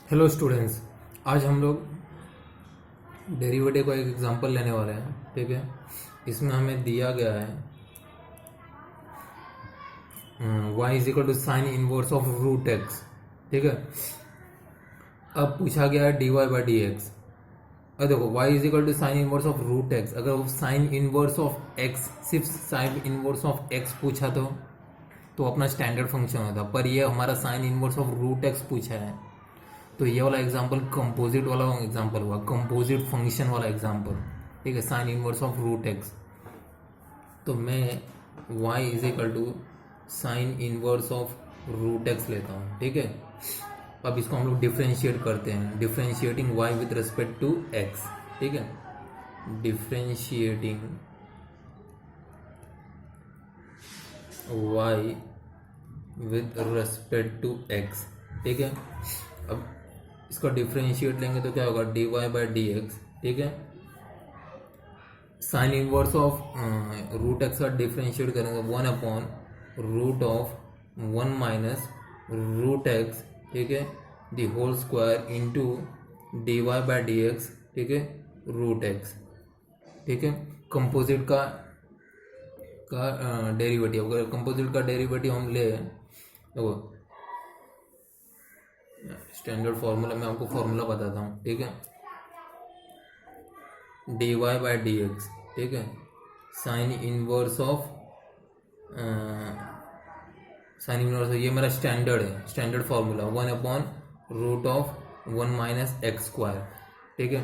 Hello students, आज हम लोग डेरिवेटिव का एक एग्जांपल लेने वाले हैं। ठीक है, इसमें हमें दिया गया है y is equal to sine inverse of root x. ठीक है, अब पूछा गया है dy बाई डी एक्स। अब देखो y is equal to sine inverse of root x, अगर वो साइन इनवर्स ऑफ x, सिर्फ साइन इनवर्स ऑफ x पूछा तो अपना स्टैंडर्ड फंक्शन होता, पर ये हमारा sine inverse of root x पूछा है, तो ये वाला एग्जांपल कंपोजिट वाला एग्जांपल हुआ, कंपोजिट फंक्शन वाला एग्जांपल। ठीक है, sine inverse of root x. तो मैं y is equal to sine inverse of root x लेता हूँ। ठीक है, अब इसको हम लोग डिफ्रेंशिएट करते हैं, differentiating y with respect to x। ठीक है, differentiating y with respect to x। ठीक है, अब इसका डिफ्रेंशिएट लेंगे तो क्या होगा, dy बाई डी एक्स। ठीक है, sine inverse of root x का डिफ्रेंशिएट करेंगे 1 upon root of 1 minus root x. ठीक है, the whole square into dy by D x. ठीक है, रूट एक्स। ठीक है, कंपोजिट का डेरिवेटिव, अगर कंपोजिट का डेरिवेटिव हम ले तो स्टैंडर्ड फॉर्मूला में आपको फॉर्मूला बताता हूँ। ठीक है, dy बाई डी एक्स। ठीक है, साइन इनवर्स ऑफ ये मेरा स्टैंडर्ड है, standard formula 1 upon root of 1 minus x square. ठीक है,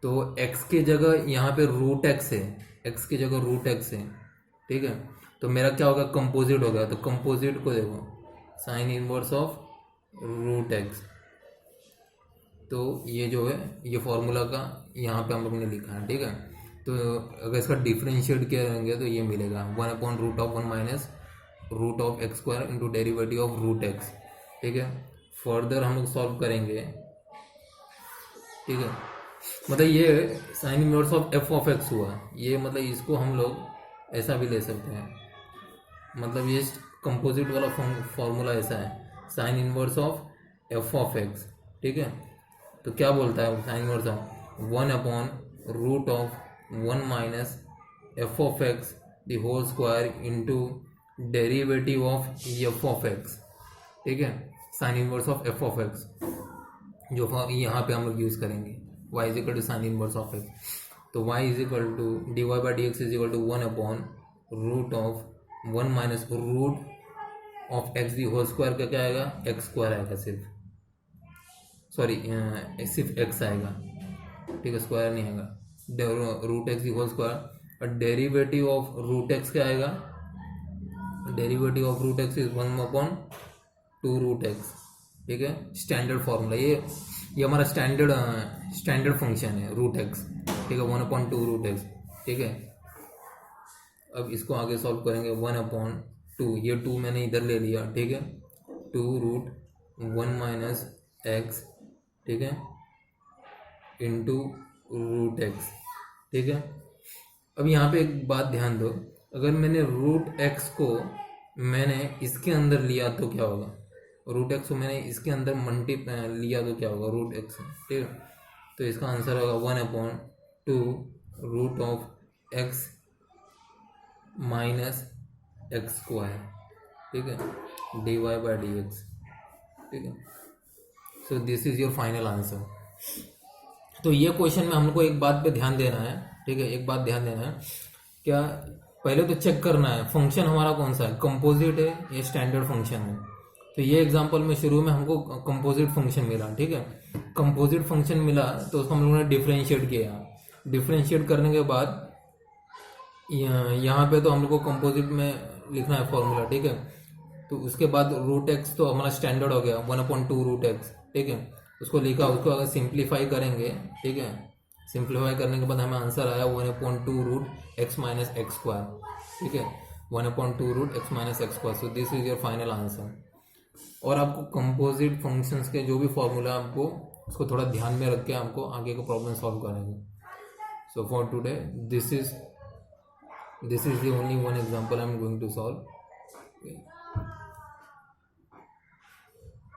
तो x की जगह यहाँ पे रूट एक्स है, x की जगह रूट एक्स है। ठीक है, तो मेरा क्या होगा, कंपोजिट हो गया। तो कंपोजिट को देखो, sine inverse of root x, तो ये जो है ये फॉर्मूला का यहाँ पे हम लोग ने लिखा है। ठीक है, तो अगर इसका डिफरेंशिएट करेंगे तो ये मिलेगा 1 upon root of 1 minus root of x square into derivative of root x. ठीक है, फर्दर हम लोग सॉल्व करेंगे। ठीक है, मतलब ये sign inverse of F of x हुआ, ये मतलब इसको हम लोग ऐसा भी ले सकते हैं, मतलब ये कंपोजिट वाला फॉर्मूला ऐसा है, sine inverse of F of X. ठीक है, तो क्या बोलता है sine inverse of 1 upon root of 1 minus F of X the whole square into derivative of F of X. ठीक है, sine inverse of F of X जो यहाँ पे हम लोग यूज करेंगे, y is equal to sine inverse of X. तो y is equal to D Y by D x is equal to 1 upon root of 1 minus root of X the whole square का क्या आएगा, x square आएगा, सिर्फ सिर्फ x आएगा। ठीक है, स्क्वायर नहीं आएगा, root X the whole square. और डेरिवेटिव ऑफ रूट एक्स क्या आएगा, derivative of root X is 1 upon 2 root x. ठीक है, स्टैंडर्ड फॉर्मूला, ये हमारा स्टैंडर्ड फंक्शन है रूट एक्स। ठीक है, 1 अपॉन 2 रूट एक्स। ठीक है, अब इसको आगे सॉल्व करेंगे 1 अपॉन 2, ये 2 मैंने इधर ले लिया। ठीक है, 2 रूट 1 माइनस एक्स। ठीक है, इंटू रूट एक्स। ठीक है, अब यहाँ पे एक बात ध्यान दो, अगर मैंने रूट एक्स को मैंने इसके अंदर लिया तो क्या होगा, रूट एक्स को मैंने इसके अंदर लिया तो क्या होगा, रूट एक्स। ठीक है, तो इसका आंसर होगा 1 upon 2 root of X minus x square. ठीक है, D Y by D x. ठीक है, so this is your final answer. तो ये क्वेश्चन में हमको एक बात पे ध्यान देना है। ठीक है, एक बात ध्यान देना है, क्या पहले तो चेक करना है फंक्शन हमारा कौन सा है, कंपोजिट है या स्टैंडर्ड फंक्शन है। तो ये एग्जांपल में शुरू में हमको कंपोजिट फंक्शन मिला। ठीक है, कंपोजिट फंक्शन मिला तो उसको हम लोगों ने डिफरेंशिएट किया। डिफरेंशिएट करने के बाद यहाँ पे तो हम लोग को कंपोजिट में लिखना है फॉर्मूला। ठीक है, तो उसके बाद रूट एक्स तो हमारा स्टैंडर्ड हो गया 1 अपॉन 2 रूट एक्स। ठीक है, उसको लिखा, उसको अगर सिंप्लीफाई करेंगे, ठीक है, सिंप्लीफाई करने के बाद हमें आंसर आया 1 upon 2 root X minus x square. ठीक है, 1 upon 2 root X minus x square. So this is your final answer. और आपको कंपोजिट फंक्शंस के जो भी फॉर्मूला आपको उसको थोड़ा ध्यान में रख के आपको आगे का प्रॉब्लम सॉल्व करेंगे। So for today this is the only one example I'm going to solve. Okay.